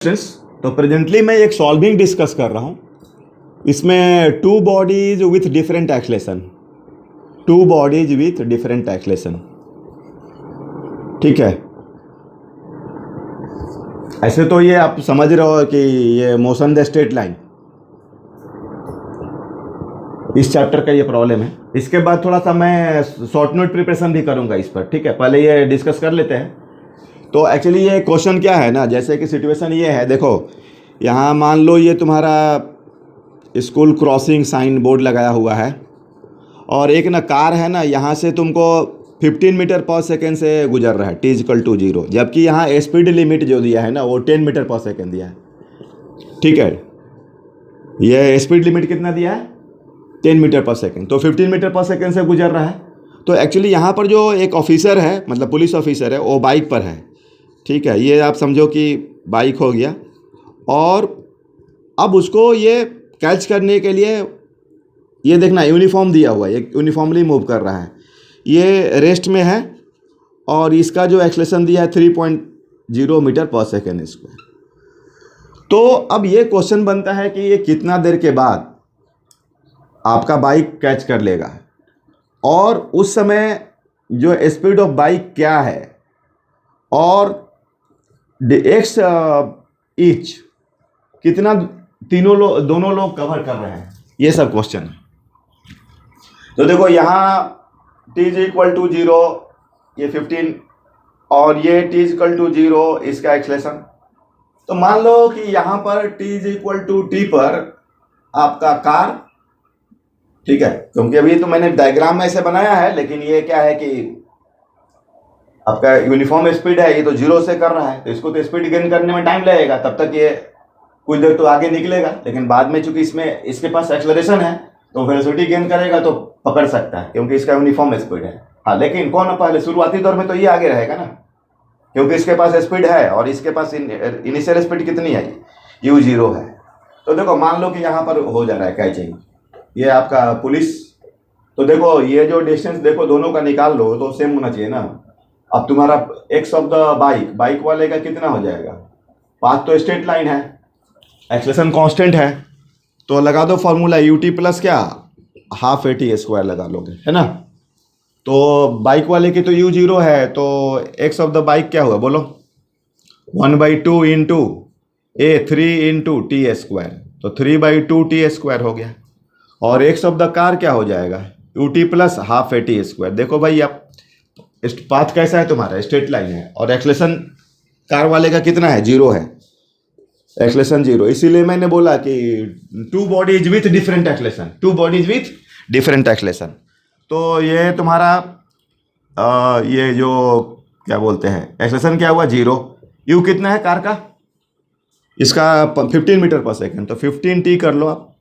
तो प्रेजेंटली मैं एक सॉल्विंग डिस्कस कर रहा हूँ। इसमें two bodies with different acceleration, ठीक है। ऐसे तो ये आप समझ रहे हो कि ये मोशन द स्ट्रेट लाइन, इस चैप्टर का ये प्रॉब्लम है। इसके बाद थोड़ा सा मैं शॉर्ट नोट प्रिपरेशन भी करूँगा इस पर, ठीक है। पहले ये डिस्कस कर लेते हैं। तो एक्चुअली ये क्वेश्चन क्या है ना, जैसे कि सिचुएशन ये है, देखो यहाँ मान लो ये तुम्हारा स्कूल क्रॉसिंग साइन बोर्ड लगाया हुआ है और एक ना कार है ना, यहाँ से तुमको 15 मीटर पर सेकेंड से गुजर रहा है, t इक्वल टू 0, जबकि यहाँ स्पीड लिमिट जो दिया है ना वो 10 मीटर पर सेकेंड दिया है, ठीक है। ये स्पीड लिमिट कितना दिया है, 10 मीटर पर सेकेंड, तो 15 मीटर पर सेकेंड से गुजर रहा है। तो एक्चुअली यहाँ पर जो एक ऑफिसर है, मतलब पुलिस ऑफिसर है, वो बाइक पर है, ठीक है। ये आप समझो कि बाइक हो गया और अब उसको ये कैच करने के लिए ये देखना यूनिफॉर्म दिया हुआ है, ये यूनिफॉर्मली मूव कर रहा है, ये रेस्ट में है और इसका जो एक्सेलेरेशन दिया है 3.0 मीटर पर सेकेंड स्क्वायर। तो अब ये क्वेश्चन बनता है कि ये कितना देर के बाद आपका बाइक कैच कर लेगा और उस समय जो स्पीड ऑफ बाइक क्या है और एक्स ईच कितना दोनों लोग कवर कर रहे हैं, ये सब क्वेश्चन है। तो देखो यहाँ t इक्वल टू 0, ये 15 और ये t इक्वल टू 0 इसका एक्सेलेरेशन। तो मान लो कि यहाँ पर t इक्वल टू t पर आपका कार, ठीक है, क्योंकि अभी तो मैंने डायग्राम में ऐसे बनाया है, लेकिन ये क्या है कि आपका यूनिफॉर्म स्पीड है, ये तो 0 से कर रहा है, तो इसको तो स्पीड गेन करने में टाइम लगेगा, तब तक ये कुछ देर तो आगे निकलेगा, लेकिन बाद में चूंकि इसमें इसके पास एक्सेलरेशन है तो वेलोसिटी गेन करेगा तो पकड़ सकता है, क्योंकि इसका यूनिफॉर्म स्पीड है। हाँ, लेकिन कौन पहले शुरुआती दौर में तो ये आगे रहेगा ना, क्योंकि इसके पास स्पीड है और इसके पास इनिशियल स्पीड कितनी है, u0 है। तो देखो मान लो कि यहाँ पर हो जा रहा है कैचिंग, ये आपका पुलिस, तो देखो ये जो डिस्टेंस देखो दोनों का निकाल लो तो सेम होना चाहिए ना। अब तुम्हारा एक्स ऑफ द बाइक वाले का कितना हो जाएगा, पाथ तो स्ट्रेट लाइन है, एक्सेलेरेशन कांस्टेंट है, तो लगा दो फॉर्मूला ut प्लस क्या हाफ AT स्क्वायर लगा लोगे, है ना। तो बाइक वाले की तो u0 है, तो एक्स ऑफ द बाइक क्या हुआ बोलो, 1/2 into a 3 into T square, तो 3/2 टी स्क्वायर हो गया। और एक्स ऑफ द कार क्या हो जाएगा, ut plus half AT square. देखो भाई आप पाथ कैसा है तुम्हारा, स्ट्रेट लाइन है और एक्सेलेरेशन कार वाले का कितना है, 0 है, एक्सेलेरेशन 0। इसीलिए मैंने बोला कि two bodies with different acceleration, तो ये तुम्हारा ये जो क्या बोलते हैं एक्सेलेरेशन क्या हुआ 0, u कितना है कार का, इसका 15 मीटर पर सेकेंड, तो 15t कर लो आप।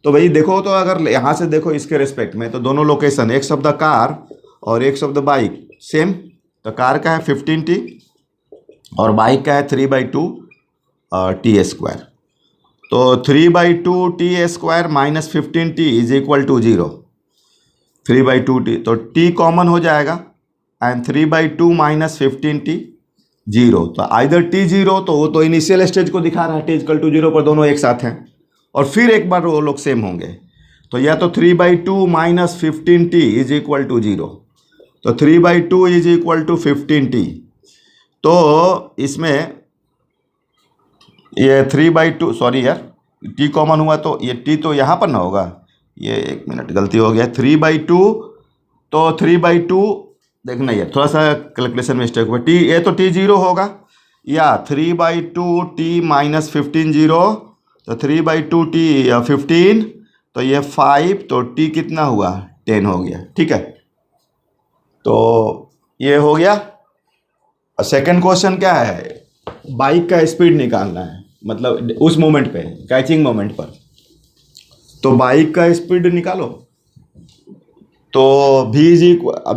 तो भाई देखो, तो अगर यहाँ से देखो इसके रिस्पेक्ट में, तो दोनों location X of the car और X of the bike same, तो कार का है 15t और बाइक का है 3/2 टी स्क्वायर। तो 3/2 t square minus 15t is equal to 0, 3/2t, तो t कॉमन हो जाएगा एंड 3/2 माइनस 15t 0, तो आइदर t 0, तो वो तो इनिशियल स्टेज को दिखा रहा है, t इक्वल टू 0 पर दोनों एक साथ हैं और फिर एक बार वो लोग सेम होंगे, तो या तो 3/2 minus 15t is equal to 0, तो 3/2 इज इक्वल टू 15t। तो इसमें ये 3/2, सॉरी यार t कॉमन हुआ तो ये t तो यहाँ पर ना होगा, ये एक मिनट गलती हो गया, 3/2, तो 3/2 देखना, ये थोड़ा सा कैलकुलेशन मिस्टेक हुआ, t ये तो t 0 होगा, या 3/2 t माइनस 15 0, तो 3/2 t 15, तो ये 5, तो t कितना हुआ 10 हो गया, ठीक है। तो ये हो गया। सेकंड क्वेश्चन क्या है, बाइक का स्पीड निकालना है, मतलब उस मोमेंट पे, कैचिंग मोमेंट पर, तो बाइक का स्पीड निकालो। तो v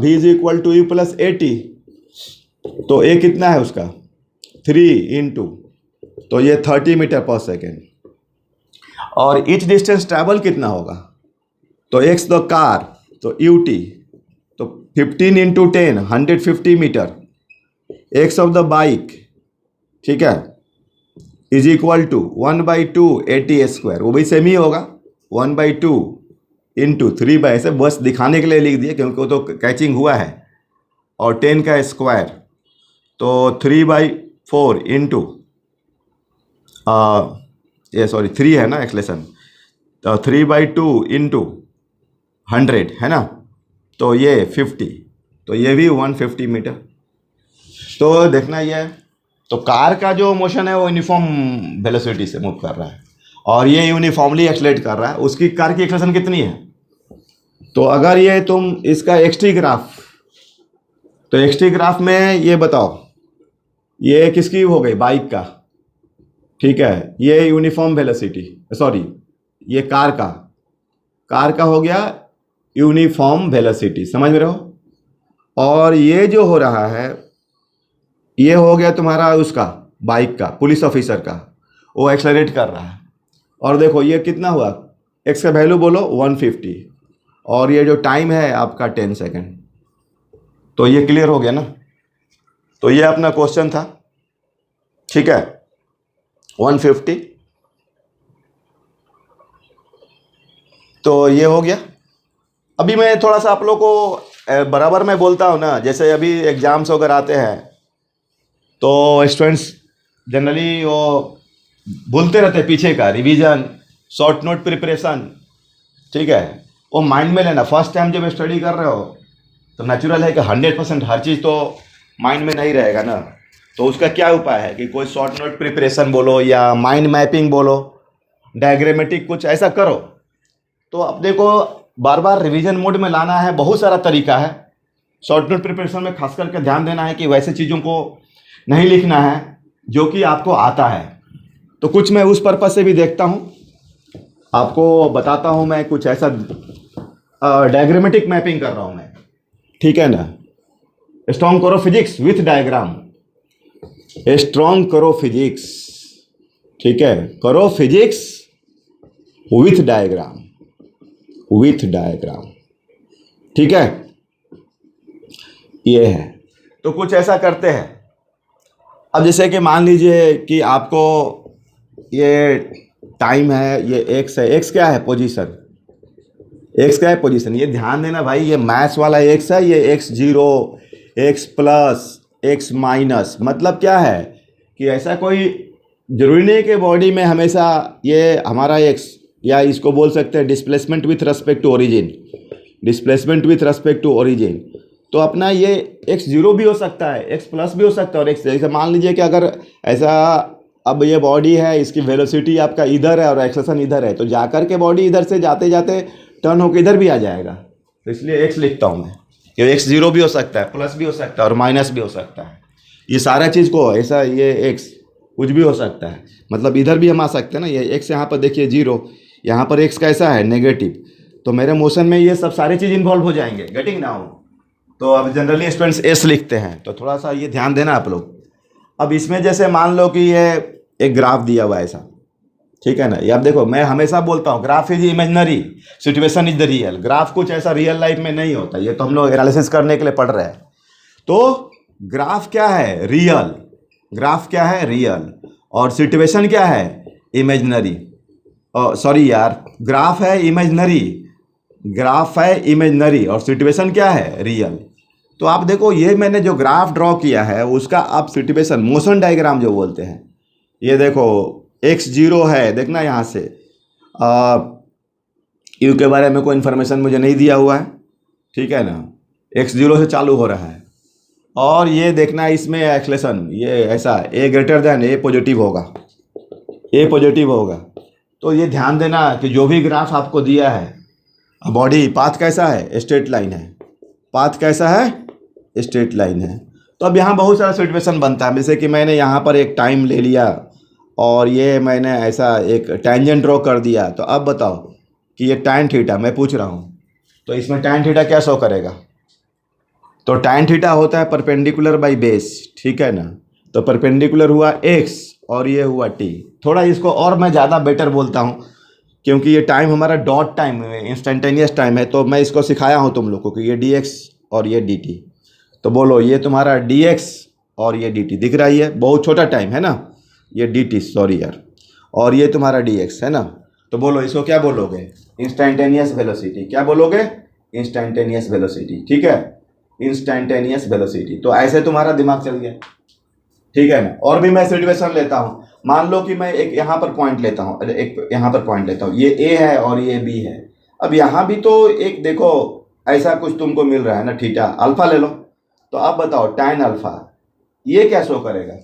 is equal to u plus AT, तो a कितना है उसका 3 इंटू, तो ये 30 मीटर पर सेकेंड, और ईच डिस्टेंस ट्रैवल कितना होगा, तो एक्स द कार, तो ut, तो 15 into 10 150 metre, x of the bike, ठीक है, इज इक्वल टू 1/2 AT² वो भी सेम ही होगा, 1/2 इंटू 3/, ऐसे बस दिखाने के लिए लिख दिए क्योंकि वो तो कैचिंग हुआ है, और 10 का स्क्वायर, तो 3/4 इंटू ये सॉरी 3 है ना एक्सलेशन, तो 3/2 इंटू 100 है ना, तो ये 50, तो ये भी 150 मीटर। तो देखना ये है, तो कार का जो मोशन है वो यूनिफॉर्म वेलोसिटी से मूव कर रहा है और ये यूनिफॉर्मली एक्सलेट कर रहा है। उसकी कार की एक्सलेशन कितनी है? तो अगर ये तुम इसका एक्सटी ग्राफ, तो एक्सटी ग्राफ में ये बताओ, ये किसकी हो गई? बाइक का, ठीक है, ये यूनिफॉर्म वेलोसिटी, सॉरी ये कार का हो गया यूनिफॉर्म वेलोसिटी, समझ में रहो। और ये जो हो रहा है ये हो गया तुम्हारा उसका बाइक का, पुलिस ऑफिसर का, वो एक्सलरेट कर रहा है। और देखो ये कितना हुआ, एक्स का वैल्यू बोलो 150, और ये जो टाइम है आपका 10 सेकेंड। तो ये क्लियर हो गया ना? तो ये अपना क्वेश्चन था, ठीक है, 150। तो ये हो गया। अभी मैं थोड़ा सा आप लोग को बराबर मैं बोलता हूँ ना, जैसे अभी एग्जाम्स वगैरह आते हैं तो स्टूडेंट्स जनरली वो भूलते रहते हैं, पीछे का रिवीजन, शॉर्ट नोट प्रिपरेशन, ठीक है, वो माइंड में लेना। फर्स्ट टाइम जब स्टडी कर रहे हो तो नेचुरल है कि 100% हर चीज़ तो माइंड में नहीं रहेगा ना। तो उसका क्या उपाय है कि कोई शॉर्ट नोट प्रिपरेशन बोलो या माइंड मैपिंग बोलो, डायग्रामेटिक कुछ ऐसा करो, तो अपने को बार बार रिवीजन मोड में लाना है। बहुत सारा तरीका है शॉर्ट नोट प्रिपरेशन में, खास करके ध्यान देना है कि वैसे चीज़ों को नहीं लिखना है जो कि आपको आता है। तो कुछ मैं उस पर्पज़ से भी देखता हूँ, आपको बताता हूँ। मैं कुछ ऐसा डायग्रामेटिक मैपिंग कर रहा हूँ मैं, ठीक है ना। स्ट्रॉन्ग करो फिजिक्स विथ डायग्राम, स्ट्रॉन्ग करो फिजिक्स, ठीक है, करो physics with diagram, with diagram, ठीक है, ये है। तो कुछ ऐसा करते हैं। अब जैसे कि मान लीजिए कि आपको ये टाइम है, ये एक्स है, एक्स क्या है? पोजीशन, एक्स क्या है? पोजीशन। ये ध्यान देना भाई, ये मैथ्स वाला एक्स है, ये x0, x+, x-, मतलब क्या है कि ऐसा कोई जरूरी नहीं कि बॉडी में हमेशा ये हमारा एक्स, या इसको बोल सकते हैं displacement with respect to origin, displacement with respect to origin. तो अपना ये x0 भी हो सकता है, x+ भी हो सकता है, और x, जैसे मान लीजिए कि अगर ऐसा, अब ये बॉडी है, इसकी वेलोसिटी आपका इधर है और एक्सेलेरेशन इधर है, तो जाकर के बॉडी इधर से जाते जाते टर्न होकर इधर भी आ जाएगा। तो इसलिए x लिखता हूँ मैं, ये x0 भी हो सकता है, प्लस भी हो सकता है और माइनस भी हो सकता है। ये सारा चीज़ को ऐसा, ये x कुछ भी हो सकता है, मतलब इधर भी हम आ सकते हैं ना। ये x यहाँ पर देखिए 0, यहाँ पर x कैसा है? नेगेटिव। तो मेरे मोशन में ये सब सारी चीज़ इन्वॉल्व हो जाएंगे, गेटिंग नाउ। तो अब जनरली स्टूडेंट्स s लिखते हैं, तो थोड़ा सा ये ध्यान देना आप लोग। अब इसमें जैसे मान लो कि ये एक ग्राफ दिया हुआ है ऐसा, ठीक है ना। ये आप देखो, मैं हमेशा बोलता हूँ graph is imaginary, situation is the real. Graph कुछ ऐसा रियल लाइफ में नहीं होता, ये तो हम लोग एनालिसिस करने के लिए पढ़ रहे हैं। तो ग्राफ क्या है? रियल। ग्राफ क्या है? रियल। और सिचुएशन क्या है? इमेजिनरी। सॉरी यार, ग्राफ है इमेजिनरी, ग्राफ है इमेजिनरी, और सिचुएशन क्या है? रियल। तो आप देखो, ये मैंने जो ग्राफ ड्रॉ किया है उसका आप सिचुएशन, मोशन डायग्राम जो बोलते हैं, ये देखो x0 है, देखना यहाँ से। यू के बारे में कोई इन्फॉर्मेशन मुझे नहीं दिया हुआ है, ठीक है ना। x0 से चालू हो रहा है, और ये देखना इसमें एक्सलेशन, ये ऐसा a पॉजिटिव होगा, a पॉजिटिव होगा। तो ये ध्यान देना कि जो भी ग्राफ आपको दिया है, बॉडी पाथ कैसा है? स्ट्रेट लाइन है। पाथ कैसा है? स्ट्रेट लाइन है। तो अब यहाँ बहुत सारा सिचुएशन बनता है, जैसे कि मैंने यहाँ पर एक टाइम ले लिया और ये मैंने ऐसा एक टेंजेंट ड्रॉ कर दिया। तो अब बताओ कि ये tan थीटा मैं पूछ रहा हूँ, तो इसमें tan थीटा क्या शो करेगा? तो tan थीटा होता है परपेंडिकुलर बाई बेस, ठीक है ना। तो परपेंडिकुलर हुआ x और ये हुआ t। थोड़ा इसको और मैं ज़्यादा बेटर बोलता हूँ, क्योंकि ये टाइम हमारा डॉट टाइम है, इंस्टेंटेनियस टाइम है। तो मैं इसको सिखाया हूँ तुम लोग को कि ये dx और ये dt। तो बोलो ये तुम्हारा dx और ये dt दिख रहा ही है, बहुत छोटा टाइम है ना। ये डी टी, सॉरी यार, और ये तुम्हारा डी एक्स है ना। तो बोलो इसको क्या बोलोगे, इंस्टैंटेनियस वेलोसिटी। क्या बोलोगे, इंस्टैंटेनियस वेलोसिटी, ठीक है, इंस्टैंटेनियस वेलोसिटी। तो ऐसे तुम्हारा दिमाग चल गया, ठीक है ना। और भी मैं सिचुएशन लेता हूँ, मान लो कि मैं एक यहाँ पर पॉइंट लेता हूँ, एक यहाँ पर पॉइंट लेता हूँ, ये ए है और ये बी है। अब यहाँ भी तो एक देखो ऐसा कुछ तुमको मिल रहा है ना, थीटा, अल्फा ले लो। तो अब बताओ टैन अल्फा ये क्या शो करेगा।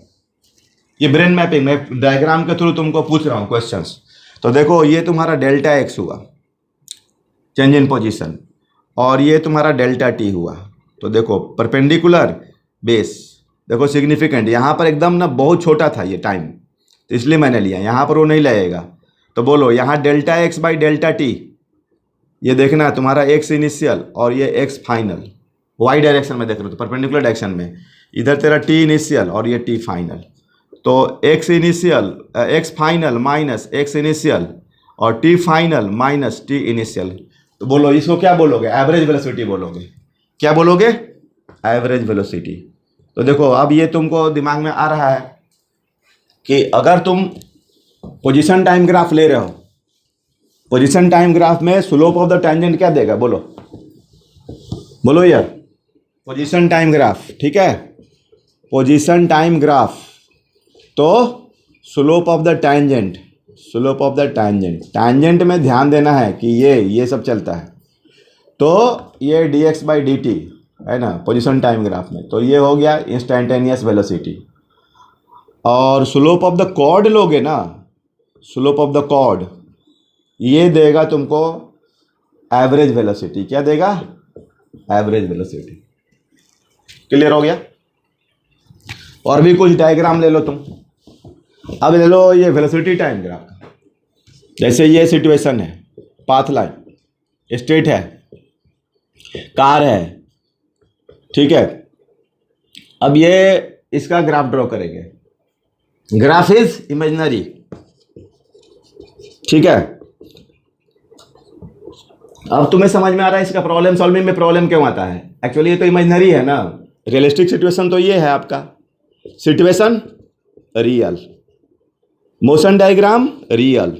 ये ब्रेन मैपिंग मैं डायग्राम के थ्रू तुमको पूछ रहा हूँ क्वेश्चंस। तो देखो ये तुम्हारा डेल्टा एक्स हुआ, चेंज इन पोजीशन, और ये तुम्हारा डेल्टा टी हुआ। तो देखो परपेंडिकुलर बेस, देखो सिग्निफिकेंट, यहाँ पर एकदम ना बहुत छोटा था ये टाइम, तो इसलिए मैंने लिया, यहाँ पर वो नहीं लगेगा। तो बोलो यहाँ delta x by delta T, ये देखना है तुम्हारा एक्स इनिशियल और ये एक्स फाइनल, वाई डायरेक्शन में देख रहे हो तो परपेंडिकुलर डायरेक्शन में, इधर तेरा टी इनिशियल और ये टी फाइनल। तो X initial X final minus X initial और T final minus T initial. तो बोलो इसको क्या बोलोगे, एवरेज वेलोसिटी बोलोगे। क्या बोलोगे, एवरेज वेलोसिटी। तो देखो अब ये तुमको दिमाग में आ रहा है कि अगर तुम पोजीशन टाइम ग्राफ ले रहे हो, पोजीशन टाइम ग्राफ में स्लोप ऑफ द टेंजेंट क्या देगा, बोलो बोलो यार, पोजीशन टाइम ग्राफ, ठीक है, पोजीशन टाइम ग्राफ। तो slope of the tangent, slope of the tangent, tangent में ध्यान देना है कि ये सब चलता है। तो ये D x by d T है ना पोजीशन टाइम ग्राफ में, तो ये हो गया इंस्टैंटेनियस वेलोसिटी। और स्लोप ऑफ द कॉर्ड लोगे ना, स्लोप ऑफ द कॉर्ड, ये देगा तुमको एवरेज वेलोसिटी। क्या देगा, एवरेज वेलोसिटी। क्लियर हो गया। और भी कुछ डायग्राम ले लो तुम। अब ले लो ये वेलोसिटी टाइम ग्राफ, जैसे ये सिचुएशन है, पाथ लाइन स्ट्रेट है, कार है, ठीक है। अब ये इसका ग्राफ ड्रॉ करेंगे, ग्राफ इज इमेजिनरी, ठीक है। अब तुम्हें समझ में आ रहा है इसका प्रॉब्लम सॉल्विंग में प्रॉब्लम क्यों आता है। एक्चुअली ये तो इमेजिनरी है ना, रियलिस्टिक सिचुएशन तो ये है आपका, situation real, motion diagram real.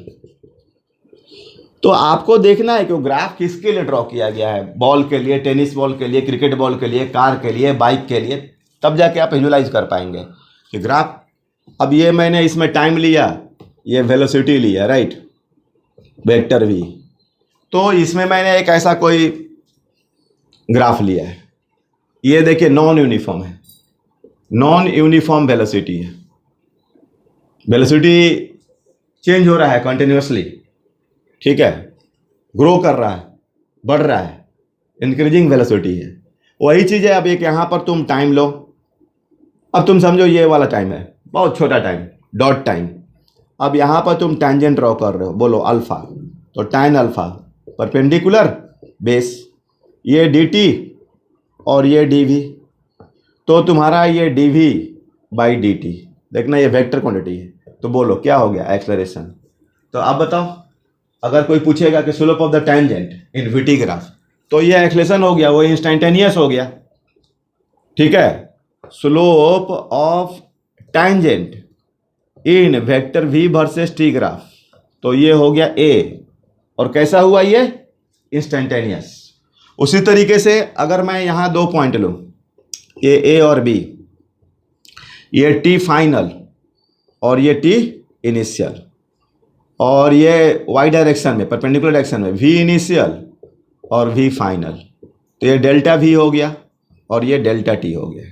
तो आपको देखना है कि वो ग्राफ किसके लिए ड्रॉ किया गया है, बॉल के लिए, टेनिस बॉल के लिए, क्रिकेट बॉल के लिए, कार के लिए, बाइक के लिए, तब जाके आप विजुलाइज कर पाएंगे कि ग्राफ। अब ये मैंने इसमें टाइम लिया, ये वेलोसिटी लिया, राइट, वेक्टर वी। तो इसमें मैंने एक ऐसा कोई ग्राफ लिया है, ये देखिए नॉन यूनिफॉर्म है, नॉन यूनिफॉर्म वेलोसिटी है, वेलोसिटी चेंज हो रहा है कंटिन्यूसली, ठीक है, ग्रो कर रहा है, बढ़ रहा है, इंक्रीजिंग वेलोसिटी है। वही चीज़ है। अब एक यहाँ पर तुम टाइम लो, अब तुम समझो ये वाला टाइम है, बहुत छोटा टाइम, डॉट टाइम। अब यहाँ पर तुम टेंजेंट ड्रॉ कर रहे हो, बोलो अल्फा, तो टैन अल्फा परपेंडिकुलर बेस, ये डी टी और ये डी वी। तो तुम्हारा ये d v by d t, देखना ये वेक्टर क्वांटिटी है। तो बोलो क्या हो गया, एक्सेलरेशन। तो अब बताओ, अगर कोई पूछेगा कि slope of the tangent in VT graph, तो ये एक्सेलरेशन हो गया, वो इंस्टैंटेनियस हो गया, ठीक है। Slope of tangent in vector V versus T graph, तो ये हो गया ए, और कैसा हुआ ये, इंस्टैंटेनियस। उसी तरीके से अगर मैं यहाँ दो पॉइंट लूँ, ये ए और बी, ये टी फाइनल और ये टी इनिशियल, और ये वाई डायरेक्शन में, परपेंडिकुलर डायरेक्शन में वी इनिशियल और वी फाइनल, तो ये डेल्टा वी हो गया और ये डेल्टा टी हो गया,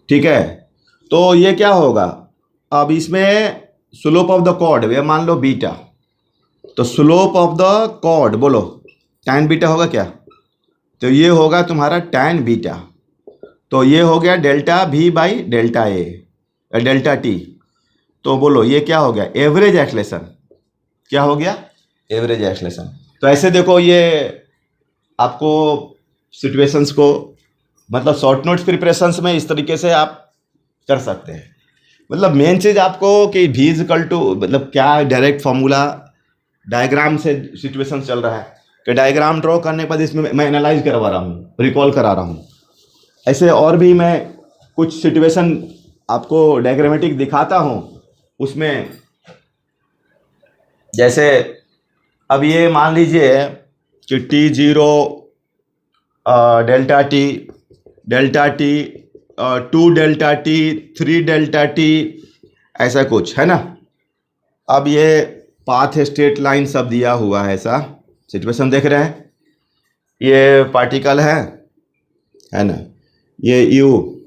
ठीक है। तो ये क्या होगा, अब इसमें स्लोप ऑफ द कॉर्ड ये मान लो बीटा, तो स्लोप ऑफ द कॉर्ड बोलो टैन बीटा होगा क्या, तो ये होगा तुम्हारा टैन बीटा। तो ये हो गया delta we by delta A, delta T. तो बोलो ये क्या हो गया, एवरेज एक्सेलरेशन। क्या हो गया, एवरेज एक्सेलरेशन। तो ऐसे देखो ये आपको सिचुएशंस को, मतलब शॉर्ट नोट्स प्रिपरेशंस में इस तरीके से आप कर सकते हैं। मतलब मेन चीज़ आपको कि भी इक्वल टू, मतलब क्या डायरेक्ट फॉर्मूला डायग्राम से सिचुएशन चल रहा है, कि डायग्राम ड्रॉ करने के बाद इसमें मैं एनालाइज करवा रहा हूँ, रिकॉल करा रहा हूँ। ऐसे और भी मैं कुछ सिचुएशन आपको डायग्रामेटिक दिखाता हूँ, उसमें जैसे अब ये मान लीजिए कि T0 delta T 2 delta T 3 delta T, ऐसा कुछ है ना। अब ये पाथ स्ट्रेट लाइन सब दिया हुआ है, ऐसा सिचुएशन देख रहे हैं। ये पार्टिकल है ना, ये यू,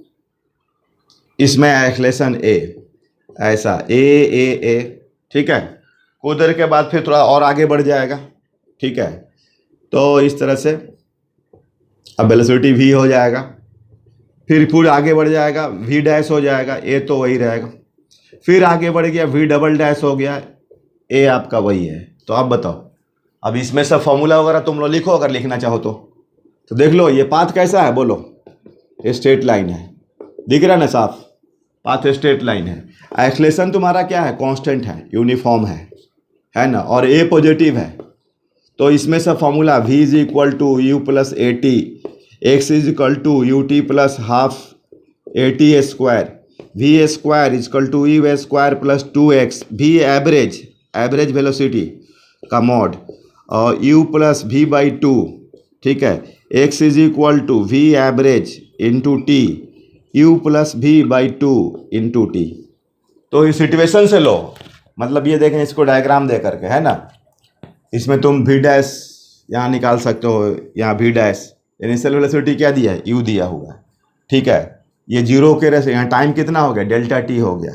इसमें एक्सलेशन ए, ऐसा ए, ठीक है। उधर के बाद फिर थोड़ा और आगे बढ़ जाएगा, ठीक है। तो इस तरह से अब वेलोसिटी v हो जाएगा, फिर पूरा आगे बढ़ जाएगा, v डैश हो जाएगा, a तो वही रहेगा, फिर आगे बढ़ गया v डबल डैश हो गया, a आपका वही है। तो आप बताओ, अब इसमें सब फॉर्मूला वगैरह तुम लोग लिखो अगर लिखना चाहो तो देख लो ये पाथ कैसा है, बोलो। स्ट्रेट लाइन है, दिख रहा ना साफ, पाथ स्ट्रेट लाइन है। एक्सलेशन तुम्हारा क्या है, कांस्टेंट है, यूनिफॉर्म है ना, और a पॉजिटिव है। तो इसमें से formula v is equal to u plus a t, x is equal to u t plus half a t square, v square is equal to u square plus 2x, v average velocity का mod, और u plus v by 2, ठीक है। x is equal to v average into t, u plus v by 2 into t. तो इस situation से लो, मतलब ये देखें इसको डायग्राम दे करके, है ना। इसमें तुम v डैश यहाँ निकाल सकते हो, यहाँ v डैश इनिशियल वेलोसिटी क्या दिया है, u दिया हुआ है, ठीक है। ये जीरो के रेस, यहाँ टाइम कितना हो गया, डेल्टा टी हो गया।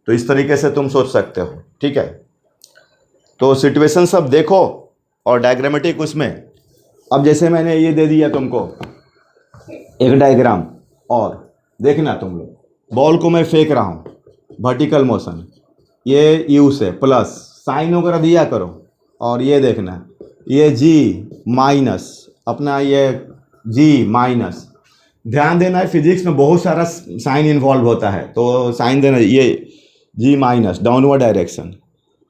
तो इस तरीके से तुम सोच सकते हो, ठीक है। तो सिचुएशन सब देखो और डायग्रामेटिक उसमें। अब जैसे मैंने ये दे दिया तुमको एक डायग्राम, और देखना तुम लोग, बॉल को मैं फेंक रहा हूँ वर्टिकल मोशन, ये यू से प्लस साइन वगैरह दिया करो, और ये देखना ये जी माइनस, अपना ये जी माइनस, ध्यान देना है फिजिक्स में बहुत सारा साइन इन्वॉल्व होता है, तो साइन देना, ये जी माइनस डाउनवर्ड डायरेक्शन।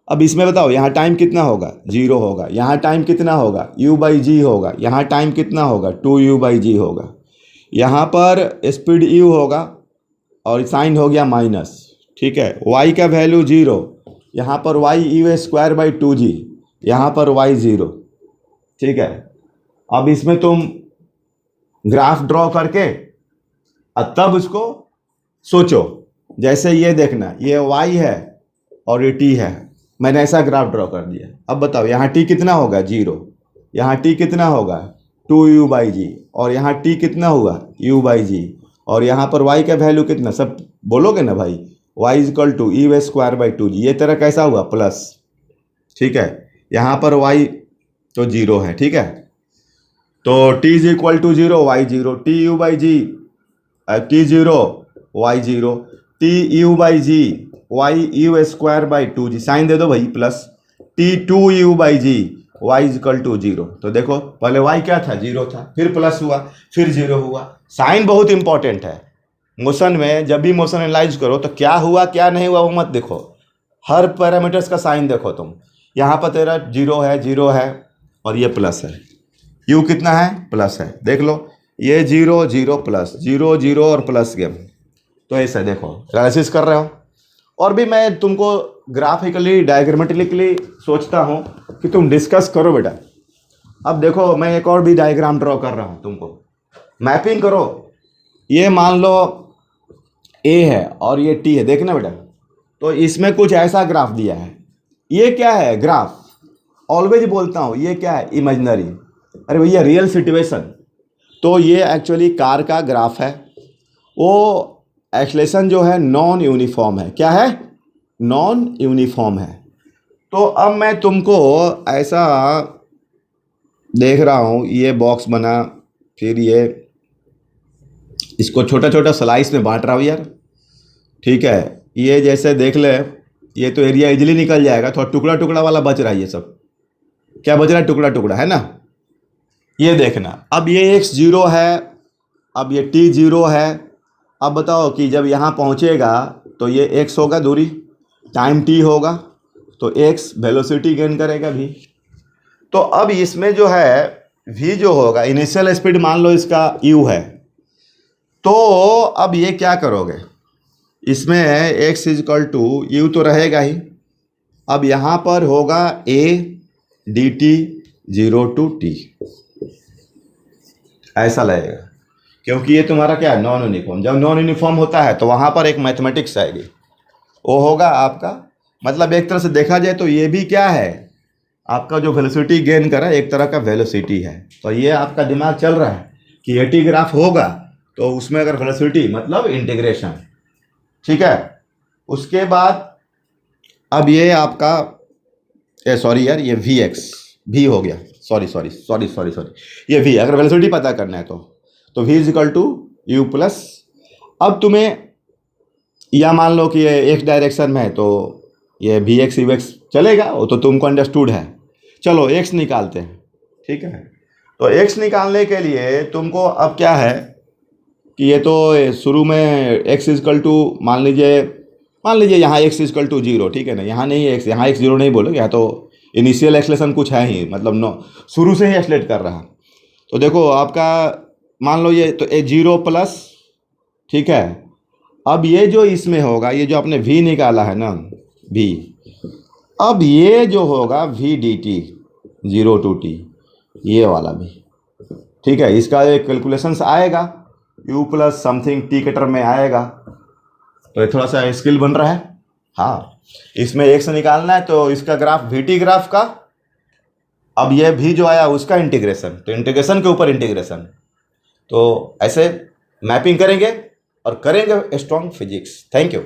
अब इसमें बताओ यहाँ टाइम कितना होगा, 0 होगा, यहाँ टाइम कितना होगा, u बाई जी होगा, यहाँ टाइम कितना होगा, 2u बाई जी होगा, यहाँ पर स्पीड u होगा और साइन हो गया माइनस, ठीक है। y का वैल्यू 0, यहाँ पर y u square by 2g, यहाँ पर y 0, ठीक है। अब इसमें तुम ग्राफ ड्रॉ करके तब उसको सोचो, जैसे ये देखना ये y है और ये t है, मैंने ऐसा ग्राफ ड्रॉ कर दिया। अब बताओ यहाँ t कितना होगा, 0, यहाँ t कितना होगा, 2u बाई जी, और यहाँ t कितना हुआ, u बाई जी, और यहाँ पर y का वैल्यू कितना, सब बोलोगे ना भाई, y is equal to e square by 2g, ये तरह कैसा हुआ प्लस, ठीक है। यहाँ पर y तो 0 है, ठीक है। तो t is equal to 0, y 0, T U by G, t 0 y 0, T U by G, y U square by 2g, sign दे दो भाई plus, T 2u by G, y is equal to 0। तो देखो पहले y क्या था, 0 था, फिर प्लस हुआ, फिर 0 हुआ। साइन बहुत इंपॉर्टेंट है मोशन में, जब भी मोशन एनालाइज करो तो क्या हुआ क्या नहीं हुआ वो मत देखो, हर पैरामीटर्स का साइन देखो तुम। यहाँ पर तेरा 0 है, 0 है, और ये प्लस है, u कितना है, प्लस है, देख लो ये 0 0 प्लस 0 0 और प्लस गेम। तो ऐसे देखो एनालिसिस कर रहे हो, और भी मैं तुमको ग्राफिकली डायग्रामेटिकली सोचता हूँ कि तुम डिस्कस करो बेटा। अब देखो मैं एक और भी डायग्राम ड्रॉ कर रहा हूँ, तुमको मैपिंग करो। ये मान लो a है और ये t है, देखना बेटा। तो इसमें कुछ ऐसा ग्राफ दिया है, ये क्या है ग्राफ, ऑलवेज बोलता हूँ ये क्या है, इमेजिनरी। अरे भैया रियल सिचुएशन, तो ये एक्चुअली कार का ग्राफ है। वो एक्सलेशन जो है नॉन यूनिफॉर्म है, क्या है, नॉन यूनिफॉर्म है। तो अब मैं तुमको ऐसा देख रहा हूँ, ये बॉक्स बना, फिर ये इसको छोटा छोटा स्लाइस में बांट रहा हूँ यार, ठीक है। ये जैसे देख ले, ये तो एरिया इजीली निकल जाएगा, थोड़ा टुकड़ा टुकड़ा वाला बच रहा है, ये सब क्या बच रहा है, टुकड़ा टुकड़ा, है ना। ये देखना, अब ये x 0 है, अब ये t 0 है। अब बताओ कि जब यहाँ पहुँचेगा तो ये x होगा दूरी, टाइम t होगा, तो x वेलोसिटी गेन करेगा v। तो अब इसमें जो है v जो होगा, इनिशियल स्पीड मान लो इसका u है, तो अब ये क्या करोगे, इसमें है एक्स इजकल टू यू तो रहेगा ही, अब यहाँ पर होगा A D T 0 to t, ऐसा लगेगा, क्योंकि ये तुम्हारा क्या है, नॉन यूनिफॉर्म। जब नॉन यूनिफॉर्म होता है तो वहाँ पर एक मैथमेटिक्स आएगी, वो होगा आपका, मतलब एक तरह से देखा जाए तो ये भी क्या है, आपका जो वेलोसिटी गेन करा एक तरह का वेलोसिटी है। तो ये आपका दिमाग चल रहा है कि एटी ग्राफ होगा तो उसमें अगर वेलोसिटी मतलब इंटीग्रेशन, ठीक है। उसके बाद अब ये आपका सॉरी यार, ये वी एक्स भी हो गया, सॉरी, ये वी, अगर वेलोसिटी पता करना है तो v is equal to u plus, अब तुम्हें या मान लो कि ये एक्स डायरेक्शन में है तो ये वी एक्स यू एक्स चलेगा, वो तो तुमको अंडरस्टूड है। चलो एक्स निकालते हैं, ठीक है। तो एक्स निकालने के लिए तुमको अब क्या है कि ये तो शुरू में एक्स इजकल टू मान लीजिए यहाँ एक्स इजकल टू 0, ठीक है ना, यहाँ नहीं एक्स, यहाँ एक्स 0 नहीं बोलोगे, यहाँ तो इनिशियल एक्सलेशन कुछ है ही, मतलब नो शुरू से ही एक्सलेट कर रहा। तो देखो आपका मान लो ये तो 0 प्लस, ठीक है। अब ये जो इसमें होगा, ये जो आपने v निकाला है ना v, अब ये जो होगा v D T 0 to t, ये वाला भी, ठीक है। इसका एक कैलकुलेशंस आएगा, u प्लस समथिंग t के टर्म में आएगा, तो ये थोड़ा सा स्किल बन रहा है। हाँ, इसमें एक से निकालना है तो इसका ग्राफ वी टी ग्राफ का, अब ये भी जो आया उसका इंटीग्रेशन, तो इंटीग्रेशन के ऊपर इंटीग्रेशन, तो ऐसे मैपिंग करेंगे और करेंगे स्ट्रॉन्ग फिजिक्स। Thank you.